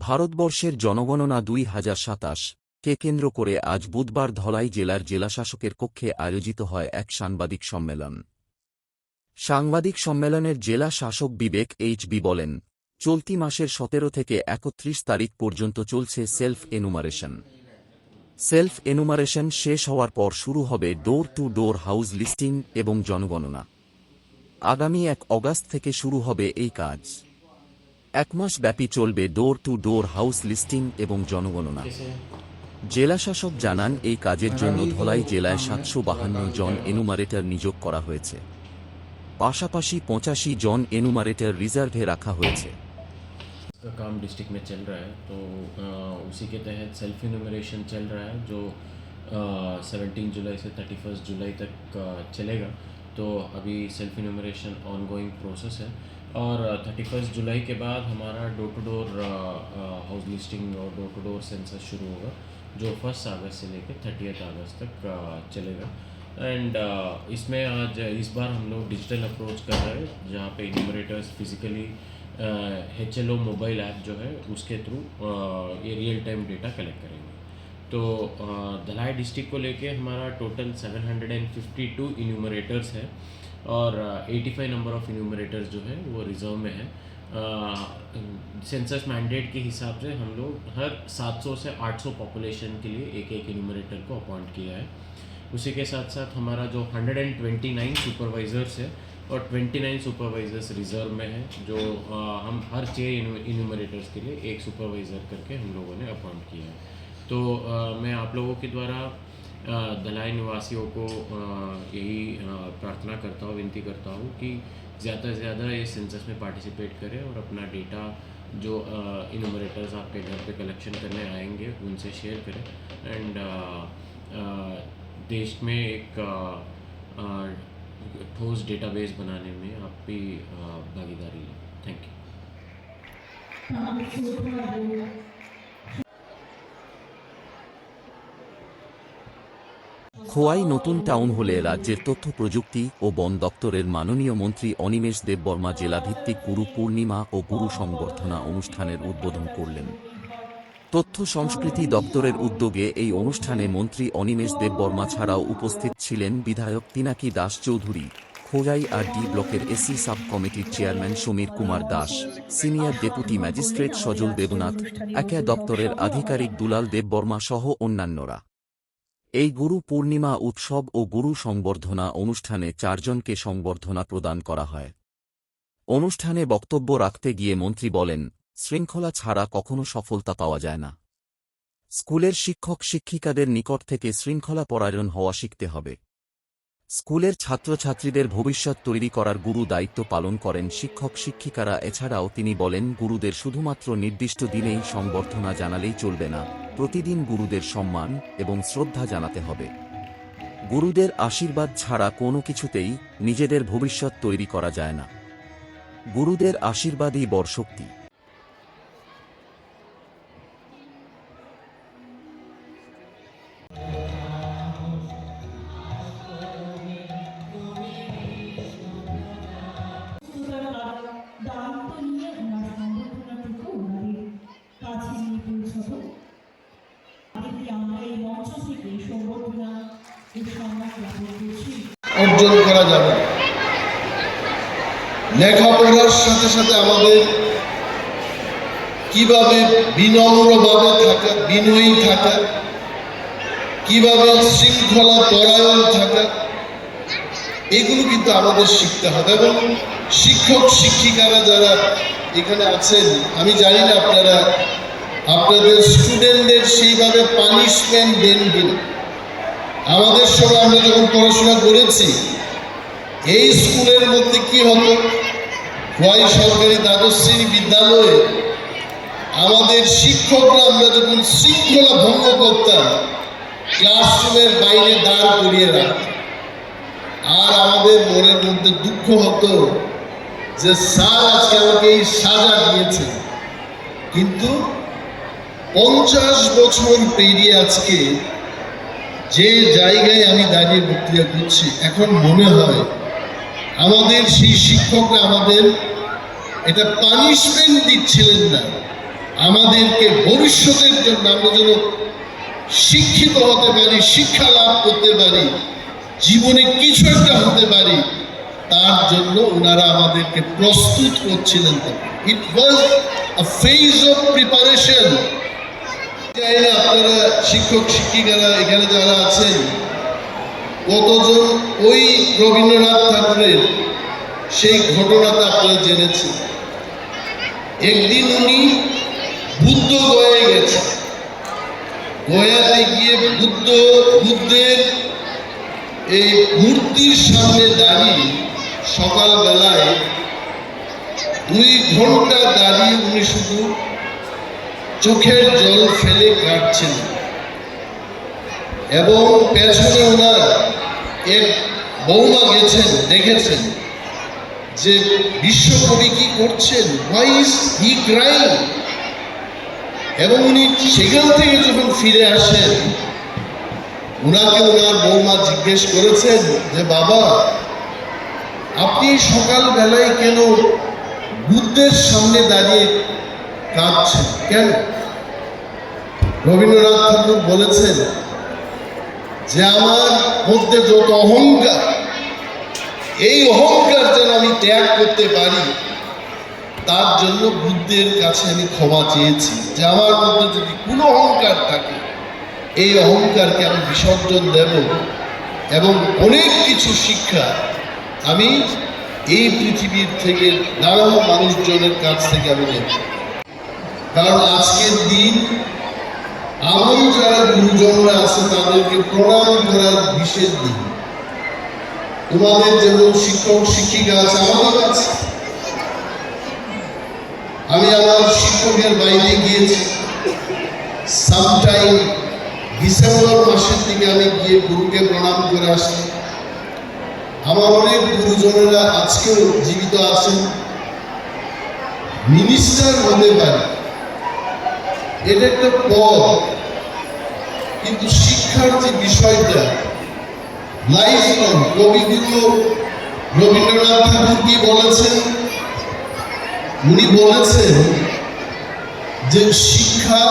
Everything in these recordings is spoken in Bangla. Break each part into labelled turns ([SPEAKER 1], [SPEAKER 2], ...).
[SPEAKER 1] ভারতবর্ষের জনগণনা ২০২৭ কে কেন্দ্র করে আজ বুধবার ধলাই জেলার জেলাশাসকের কক্ষে আয়োজিত হয় এক সাংবাদিক সম্মেলন। সাংবাদিক সম্মেলনের জেলা শাসক বিবেক এইচ.বি. বলেন, চলতি মাসের ১৭ থেকে ৩১ তারিখ পর্যন্ত চলছে সেলফ এনুমারেশন। সেলফ এনুমারেশন শেষ হওয়ার পর শুরু হবে door to door house listing এবং জনগণনা। আগামী ১ অগাস্ট থেকে শুরু হবে এই কাজ। ১ মাস ব্যাপী চলবে door to door house listing এবং জনগণনা। জেলাশাসক জানান, এই কাজের জন্য ধলাই জেলায় ৭৫২ জন এনুমারেটর নিয়োগ করা হয়েছে। পাশাপাশি ৮৫ জন एनुमरेटर रिजर्वे रखा हुए है।
[SPEAKER 2] का काम डिस्ट्रिक्ट में चल रहा है, तो उसी के तहत सेल्फ इन्यूमरेशन चल रहा है जो 17 जुलाई से 31 जुलाई तक चलेगा। तो अभी सेल्फ इन्यूमरेशन ऑनगोइंग प्रोसेस है और 31 जुलाई के बाद हमारा door to door house listing और डोर टू डोर सेंसस शुरू होगा, जो 1 अगस्त से लेकर 30 अगस्त तक चलेगा। एंड इसमें आज इस बार हम लोग डिजिटल अप्रोच कर रहे हैं, जहाँ पे इन्यूमरेटर्स फिजिकली HLO मोबाइल ऐप जो है उसके थ्रू ये रियल टाइम डेटा कलेक्ट करेंगे। तो धलाई डिस्ट्रिक्ट को लेके हमारा टोटल 752 इन्यूमरेटर्स है और 85 नंबर ऑफ इन्यूमरेटर्स जो है वो रिजर्व में है। सेंसस मैंडेट के हिसाब से हम लोग हर 700 से 800 पॉपुलेशन के लिए एक इन्यूमरेटर को अपॉइंट किया है। उसी के साथ साथ हमारा जो 129 सुपरवाइज़र्स है और 29 सुपरवाइज़र्स रिज़र्व में है, जो हम हर 6 इन्यूमरेटर्स के लिए एक सुपरवाइज़र करके हम लोगों ने अपॉइंट किया है। तो मैं आप लोगों के द्वारा धलाई निवासियों को यही प्रार्थना करता हूँ, विनती करता हूँ कि ज़्यादा से ज़्यादा ये सेंसस में पार्टिसिपेट करें और अपना डेटा जो इन्यूमरेटर्स आपके घर पे कलेक्शन करने आएंगे उनसे शेयर करें एंड देश में एक ठोस डेटाबेस बनाने में आप भी भागीदारी लें। Thank you.
[SPEAKER 1] খোয়াই নতুন টাউন হলে রাজ্যের তথ্য প্রযুক্তি ও বন দপ্তরের মাননীয় মন্ত্রী অনিমেষ দেববর্মা জেলাভিত্তিক গুরু পূর্ণিমা ও গুরু সংবর্ধনা অনুষ্ঠানের উদ্বোধন করলেন। তথ্য সংস্কৃতি দপ্তরের উদ্যোগে এই অনুষ্ঠানে মন্ত্রী অনিমেষ দেববর্মা ছাড়াও উপস্থিত ছিলেন বিধায়ক পিনাকি দাস চৌধুরী, খোয়াই আর ডি ব্লকের এসি সাব কমিটির chairman Samir Kumar Das, senior deputy magistrate Sajal Debnath, একে দপ্তরের আধিকারিক দুলাল দেববর্মা সহ অন্যান্যরা। এই গুরু পূর্ণিমা উৎসব ও গুরু সংবর্ধনা অনুষ্ঠানে 4 জনকে সংবর্ধনা প্রদান করা হয়। অনুষ্ঠানে বক্তব্য রাখতে গিয়ে মন্ত্রী বলেন, শৃঙ্খলা ছাড়া কখনো সফলতা পাওয়া যায় না। স্কুলের শিক্ষক শিক্ষিকাদের নিকট থেকে শৃঙ্খলা পরায়ণ হওয়া শিখতে হবে। স্কুলের ছাত্রছাত্রীদের ভবিষ্যৎ তৈরি করার গুরু দায়িত্ব পালন করেন শিক্ষক শিক্ষিকারা। এছাড়াও তিনি বলেন, গুরুদের শুধুমাত্র নির্দিষ্ট দিনেই সংবর্ধনা জানালেই চলবে না, প্রতিদিন গুরুদের সম্মান এবং শ্রদ্ধা জানাতে হবে। গুরুদের আশীর্বাদ ছাড়া কোনো কিছুতেই নিজেদের ভবিষ্যৎ তৈরি করা যায় না। গুরুদের আশীর্বাদই বড় শক্তি।
[SPEAKER 3] অর্জন করা যাবে। লেখাপড়ার সাথে সাথে আমাদের কিভাবে বিনম্রভাবে থাকা, বিনয়ী থাকা, কিভাবে শৃঙ্খলা পরায়ণ থাকা, এগুলো কিন্তু আমাদের শিখতে হবে। এবং শিক্ষক শিক্ষিকারা যারা এখানে আছেন, আমি জানি না আপনারা আপনাদের স্টুডেন্টদের সেইভাবে পানিশমেন্ট দেন কিনা। আমাদের সময় আমরা যখন পড়াশোনা করেছি, এই স্কুলের মধ্যে কি হতো, খোয়াই সরকারি দ্বাদশ শ্রেণী বিদ্যালয়ে আমাদের শিক্ষকরা আমরা যখন শৃঙ্খলা ভঙ্গ করতাম, ক্লাসরুমের বাইরে দাঁড় করিয়ে রাখতাম। আর আমাদের মনের মধ্যে দুঃখ হতো যে স্যার আজকে আমাকে এই সাজা দিয়েছে। কিন্তু 50 বছর পেরিয়ে আজকে যে জায়গায় আমি দাঁড়িয়ে বক্তৃতা করছি, এখন মনে হয় আমাদের সেই শিক্ষকরা আমাদের এটা পানিশমেন্ট দিচ্ছিলেন না, আমাদেরকে ভবিষ্যতের জন্য আমরা যেন শিক্ষিত হতে পারি, শিক্ষা লাভ করতে পারি, জীবনে কিছু একটা হতে পারি, তার জন্য ওনারা আমাদেরকে প্রস্তুত করছিলেন। ইট ওয়াজ আ ফেজ অফ প্রিপারেশন। আপনারা শিক্ষক শিক্ষিকারা এখানে যারা আছেন, কতজন ওই রবীন্দ্রনাথ ঠাকুরের সেই ঘটনাটা আপনারা জেনেছেন? একদিন উনি বুদ্ধ গয়ায় গেছে, গয়াতে গিয়ে বুদ্ধের এই মূর্তির সামনে দাঁড়িয়ে সকালবেলায় 2 ঘন্টা দাঁড়িয়ে উনি শুধু চোখের জল ফেলে কাটছেন, এবং পেছনে ওনার এক বৌমা গেছেন, দেখেছেন যে বিশ্বকবি কি করছেন, why is he crying? এবং উনি সেখান থেকে যখন ফিরে আসেন, ওনাকে ওনার বৌমা জিজ্ঞেস করেছেন যে বাবা, আপনি সকালবেলায় কেন বুদ্ধের সামনে দাঁড়িয়ে কাঁদছেন কেন? রবীন্দ্রনাথ ঠাকুর বলেছেন যে আমার মধ্যে যত অহংকার, এই অহংকার যেন আমি ত্যাগ করতে পারি, তার জন্য বুদ্ধের কাছে আমি ক্ষমা চেয়েছি, যে আমার মধ্যে যদি কোনো অহংকার থাকে, এই অহংকারকে আমি বিসর্জন দেব এবং অনেক কিছু শিক্ষা আমি এই পৃথিবীর থেকে নানা মানুষজনের কাছ থেকে আমি নেব। কারণ আজকের দিন আমার যারা গুরুজনরা আছে তাদেরকে প্রণাম করার বিশেষ দিন। তোমাদের যেমন শিক্ষক শিক্ষিকা আছে, আমাদের আছে। আমি আমার শিক্ষকের বাইরে গিয়েছি, সামটাইম ডিসেম্বর মাসের দিকে আমি গিয়ে গুরুকে প্রণাম করে আসি। আমার অনেক গুরুজনেরা আজকেও জীবিত আছেন, মিনিস্টার হতে পারে, এটা একটা পদ, কিন্তু শিক্ষার যে বিষয়টা লাইফ লং। কবিগুরু রবীন্দ্রনাথ ঠাকুর কি বলেছেন? উনি বলেছেন যে শিক্ষা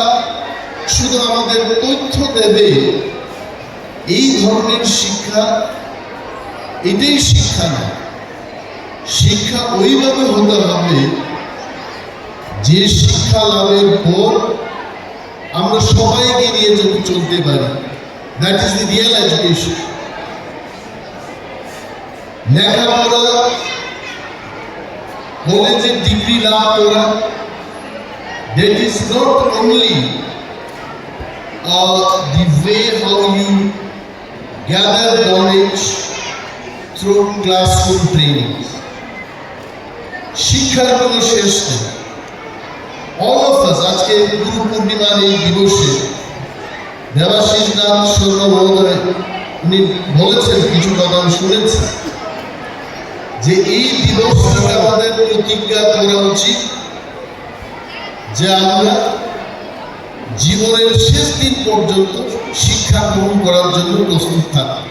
[SPEAKER 3] শুধু আমাদের তথ্য দেবে, এই ধরনের শিক্ষা, এটাই শিক্ষা না। শিক্ষা ওইভাবে হতে হবে যে শিক্ষা লাভের পর আমরা সবাইকে নিয়ে যদি চলতে পারি, that is the real education. লেখাপড়া, কলেজের ডিগ্রি লাভ করা, that is not only the way how you gather knowledge through classroom training. শিক্ষার কোনো শেষ নেই। All of us, আজকে গুরু পূর্ণিমার এই দিবসে দেবাশিস নাথ সৌর মহোদয় উনি বলেছেন, কিছু কথা আমি শুনেছি, যে এই দিবসটাকে আমাদের প্রতিজ্ঞা করা উচিত যে আমরা জীবনের শেষ দিন পর্যন্ত শিক্ষা গ্রহণ করার জন্য প্রস্তুত থাকি।